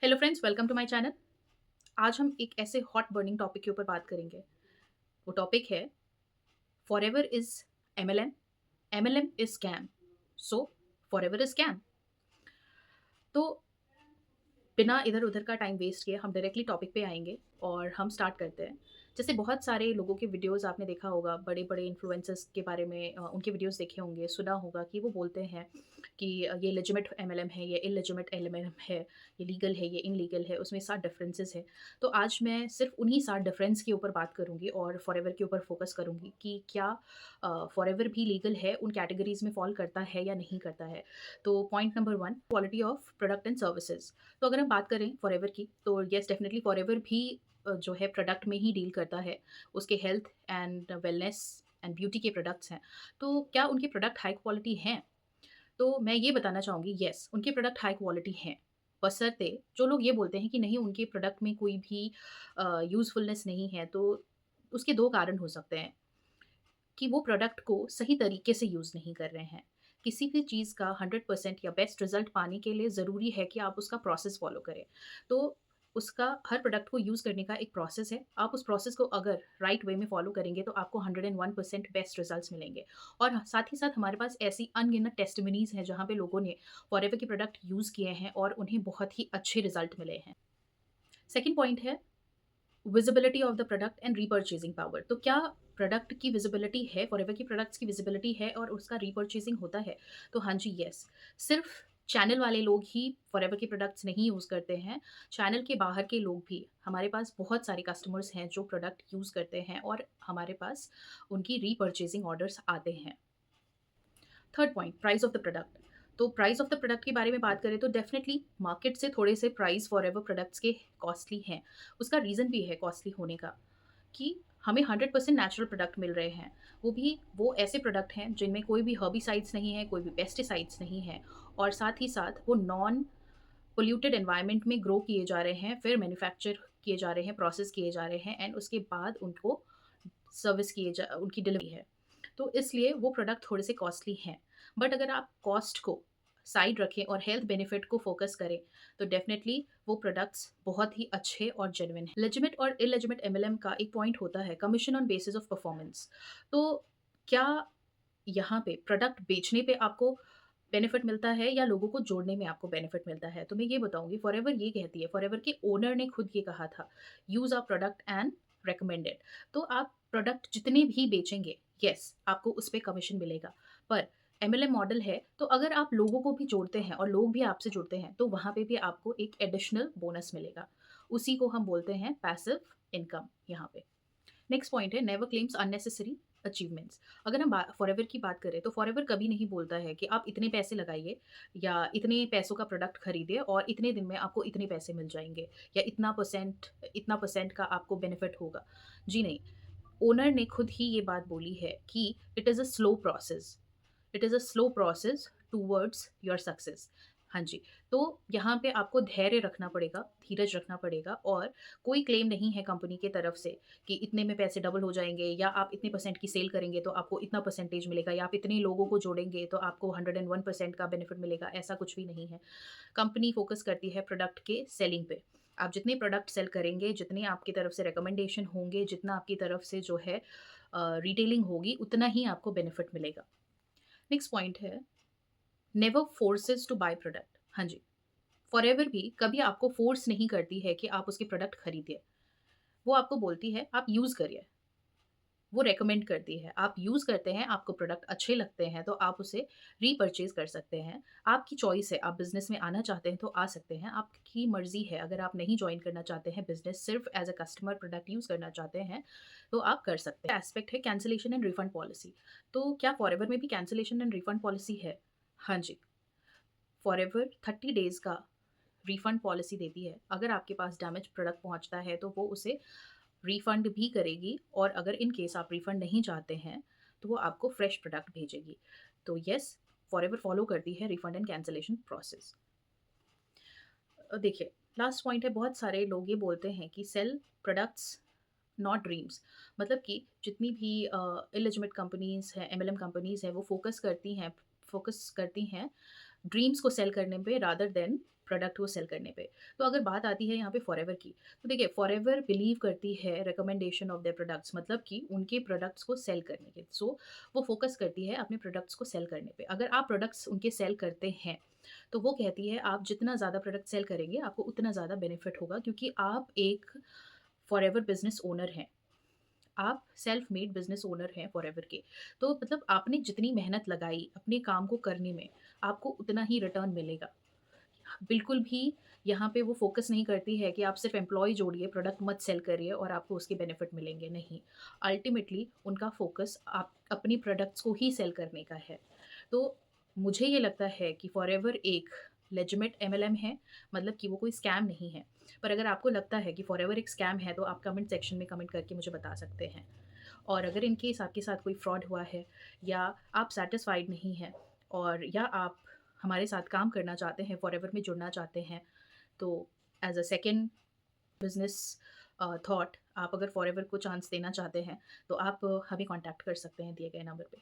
Hello friends, welcome to my channel. आज हम एक ऐसे हॉट बर्निंग टॉपिक के ऊपर बात करेंगे। वो टॉपिक है forever is MLM, MLM is scam, so forever is scam. तो बिना इधर-उधर का टाइम वेस्ट किए हम डायरेक्टली टॉपिक पे आएँगे और हम स्टार्ट करते हैं। जैसे बहुत सारे लोगों के वीडियोज़ आपने देखा होगा, बड़े-बड़े इन्फ्लुएंसर्स के बारे में उनके वीडियोज़ देखे होंगे, सुना होगा कि वो बोलते हैं कि ये लेजिटिमेट एमएलएम है, ये इल्लेजिटिमेट एमएलएम है, ये लीगल है, ये इल्लीगल है, उसमें 7 डिफरेंसेस हैं। तो आज मैं सिर्फ़ उन्हीं 7 डिफरेंस के ऊपर बात करूँगी और फॉरएवर के ऊपर फ़ोकस करूँगी कि क्या फॉरएवर भी लीगल है, उन कैटेगरीज़ में फ़ॉल करता है या नहीं करता है। तो point number 1, quality of product and services. तो अगर हम बात करें फॉरएवर की, तो येस डेफिनिटली फॉरएवर भी जो है प्रोडक्ट में ही डील करता है। उसके health and wellness and beauty के प्रोडक्ट्स हैं। तो क्या उनके प्रोडक्ट हाई क्वालिटी हैं? तो मैं ये बताना चाहूँगी येस, उनके प्रोडक्ट हाई क्वालिटी हैं। बशर्ते जो लोग ये बोलते हैं कि नहीं उनके प्रोडक्ट में कोई भी यूज़फुलनेस नहीं है, तो उसके 2 कारण हो सकते हैं कि वो प्रोडक्ट को सही तरीके से यूज़ नहीं कर रहे हैं। किसी भी चीज़ का 100% या बेस्ट रिज़ल्ट पाने के लिए ज़रूरी है कि आप उसका प्रोसेस फ़ॉलो करें। तो उसका हर प्रोडक्ट को यूज़ करने का एक प्रोसेस है। आप उस प्रोसेस को अगर राइट वे में फ़ॉलो करेंगे तो आपको 101% बेस्ट रिज़ल्ट्स मिलेंगे। और साथ ही साथ हमारे पास ऐसी अनगिनत टेस्टिमनीज़ हैं जहाँ पे लोगों ने फॉरएवर के प्रोडक्ट यूज़ किए हैं और उन्हें बहुत ही अच्छे रिज़ल्ट मिले हैं। सेकंड पॉइंट है visibility of the product and repurchasing power. तो क्या प्रोडक्ट की विजिबिलिटी है, फॉरएवर की प्रोडक्ट्स की विजिबिलिटी है और उसका रीपर्चेजिंग होता है? तो हाँ जी, येस। सिर्फ चैनल वाले लोग ही फॉरएवर के प्रोडक्ट्स नहीं यूज़ करते हैं। चैनल के बाहर के लोग भी, हमारे पास बहुत सारे कस्टमर्स हैं जो प्रोडक्ट यूज़ करते हैं और हमारे पास उनकी रीपर्चेजिंग ऑर्डर्स आते हैं। Third point, price of the product. तो प्राइस ऑफ द प्रोडक्ट के बारे में बात करें तो डेफिनेटली मार्केट से थोड़े से प्राइस फॉरएवर प्रोडक्ट्स के कॉस्टली हैं। उसका रीज़न भी है कॉस्टली होने का कि हमें 100% नेचुरल प्रोडक्ट मिल रहे हैं। वो ऐसे प्रोडक्ट हैं जिनमें कोई भी हर्बिसाइड्स नहीं है, कोई भी पेस्टिसाइड्स नहीं है और साथ ही साथ वो नॉन पोल्यूटेड एनवायरनमेंट में ग्रो किए जा रहे हैं, फिर मैन्युफैक्चर किए जा रहे हैं, प्रोसेस किए जा रहे हैं एंड उसके बाद उनको सर्विस किए जा उनकी डिलीवरी है। तो इसलिए वो प्रोडक्ट थोड़े से कॉस्टली हैं। बट अगर आप कॉस्ट को साइड रखें और हेल्थ बेनिफिट को फ़ोकस करें, तो डेफ़िनेटली वो प्रोडक्ट्स बहुत ही अच्छे और जेन्युइन हैं। लेजिटिमेट और इल्लेजिटिमेट एमएलएम का एक पॉइंट होता है commission on basis of performance. तो क्या यहाँ पे प्रोडक्ट बेचने पे आपको बेनिफिट मिलता है या लोगों को जोड़ने में आपको बेनिफिट मिलता है? तो मैं ये बताऊँगी, फॉरएवर ये कहती है, फॉरएवर के ओनर ने खुद ये कहा था, use our product and recommended. तो आप प्रोडक्ट जितने भी बेचेंगे, येस, आपको उस पे कमीशन मिलेगा। पर एमएलएम मॉडल है, तो अगर आप लोगों को भी जोड़ते हैं और लोग भी आपसे जुड़ते हैं, तो वहाँ पे भी आपको एक एडिशनल बोनस मिलेगा। उसी को हम बोलते हैं पैसिव इनकम यहाँ पे। नेक्स्ट पॉइंट है नेवर क्लेम्स अननेसेसरी अचीवमेंट्स। अगर हम फॉरएवर की बात करें तो फॉरएवर कभी नहीं बोलता है कि आप इतने पैसे लगाइए या इतने पैसों का प्रोडक्ट खरीदिए और इतने दिन में आपको इतने पैसे मिल जाएंगे या इतना परसेंट का आपको बेनिफिट होगा। जी नहीं, ओनर ने खुद ही ये बात बोली है कि it is a slow process, it is a slow process towards your success. हाँ जी, तो यहाँ पे आपको धैर्य रखना पड़ेगा, धीरज रखना पड़ेगा और कोई क्लेम नहीं है कंपनी की तरफ से कि इतने में पैसे डबल हो जाएँगे या आप इतने परसेंट की सेल करेंगे तो आपको इतना परसेंटेज मिलेगा या आप इतने लोगों को जोड़ेंगे तो आपको 101% का बेनिफिट मिलेगा, ऐसा कुछ भी नहीं है। कंपनी फ़ोकस करती है प्रोडक्ट के सेलिंग पे। आप जितने प्रोडक्ट सेल करेंगे, जितने आपकी तरफ से रिकमेंडेशन होंगे, जितना आपकी तरफ से जो है रिटेलिंग होगी, उतना ही आपको बेनिफिट मिलेगा। नेक्स्ट पॉइंट है never forces to buy product. हाँ जी, फॉरएवर भी कभी आपको फोर्स नहीं करती है कि आप उसके प्रोडक्ट खरीदिए। वो आपको बोलती है आप यूज़ करिए। वो रेकमेंड करती है। आप यूज़ करते हैं, आपको प्रोडक्ट अच्छे लगते हैं तो आप उसे रीपरचेज़ कर सकते हैं। आपकी चॉइस है, आप बिज़नेस में आना चाहते हैं तो आ सकते हैं, आपकी मर्ज़ी है। अगर आप नहीं जॉइन करना चाहते हैं बिज़नेस, सिर्फ़ as a customer product use करना चाहते हैं, तो आप कर सकते हैं। एस्पेक्ट है कैंसलेशन एंड रिफंड पॉलिसी। तो क्या फॉरएवर में भी कैंसलेशन एंड रिफंड पॉलिसी है? हाँ जी, फॉरएवर 30 डेज़ का रिफंड पॉलिसी देती है। अगर आपके पास डैमेज प्रोडक्ट पहुँचता है तो वो उसे रिफंड भी करेगी और अगर इन केस आप रिफंड नहीं चाहते हैं, तो वो आपको फ्रेश प्रोडक्ट भेजेगी। तो येस, फॉरएवर फॉलो करती है रिफंड एंड कैंसलेशन प्रोसेस। देखिए, लास्ट पॉइंट है, बहुत सारे लोग ये बोलते हैं कि सेल प्रोडक्ट्स नॉट ड्रीम्स। मतलब कि जितनी भी इलेजिटिमेट कंपनीज़ हैं, एमएलएम कंपनीज़ हैं, वो फ़ोकस करती हैं ड्रीम्स को सेल करने पे रादर देन प्रोडक्ट को सेल करने पे। तो अगर बात आती है यहाँ पे फॉरएवर की, तो देखिए फॉरएवर बिलीव करती है रिकमेंडेशन ऑफ देयर प्रोडक्ट्स, मतलब कि उनके प्रोडक्ट्स को सेल करने के। सो वो फ़ोकस करती है अपने प्रोडक्ट्स को सेल करने पे। अगर आप प्रोडक्ट्स उनके सेल करते हैं, तो वो कहती है आप जितना ज़्यादा प्रोडक्ट सेल करेंगे, आपको उतना ज़्यादा बेनिफिट होगा, क्योंकि आप एक फॉरएवर बिज़नेस ओनर हैं। आप सेल्फ मेड बिज़नेस ओनर हैं फॉरएवर के। तो मतलब आपने जितनी मेहनत लगाई अपने काम को करने में, आपको उतना ही रिटर्न मिलेगा। बिल्कुल भी यहाँ पे वो फ़ोकस नहीं करती है कि आप सिर्फ़ एम्प्लॉयी जोड़िए, प्रोडक्ट मत सेल करिए और आपको उसके बेनिफिट मिलेंगे, नहीं। अल्टीमेटली उनका फ़ोकस आप अपनी प्रोडक्ट्स को ही सेल करने का है। तो मुझे ये लगता है कि फॉरएवर एक लेजिटिमेट एमएलएम है, मतलब कि वो कोई स्कैम नहीं है। पर अगर आपको लगता है कि फॉरएवर एक स्कैम है, तो आप कमेंट सेक्शन में कमेंट करके मुझे बता सकते हैं। और अगर इन केस आपके साथ कोई फ्रॉड हुआ है, या आप सैटिस्फाइड नहीं हैं, और या आप हमारे साथ काम करना चाहते हैं, फॉरएवर में जुड़ना चाहते हैं, तो as a second business thought आप अगर फॉरएवर को चांस देना चाहते हैं, तो आप हमें कॉन्टैक्ट कर सकते हैं दिए गए नंबर पे।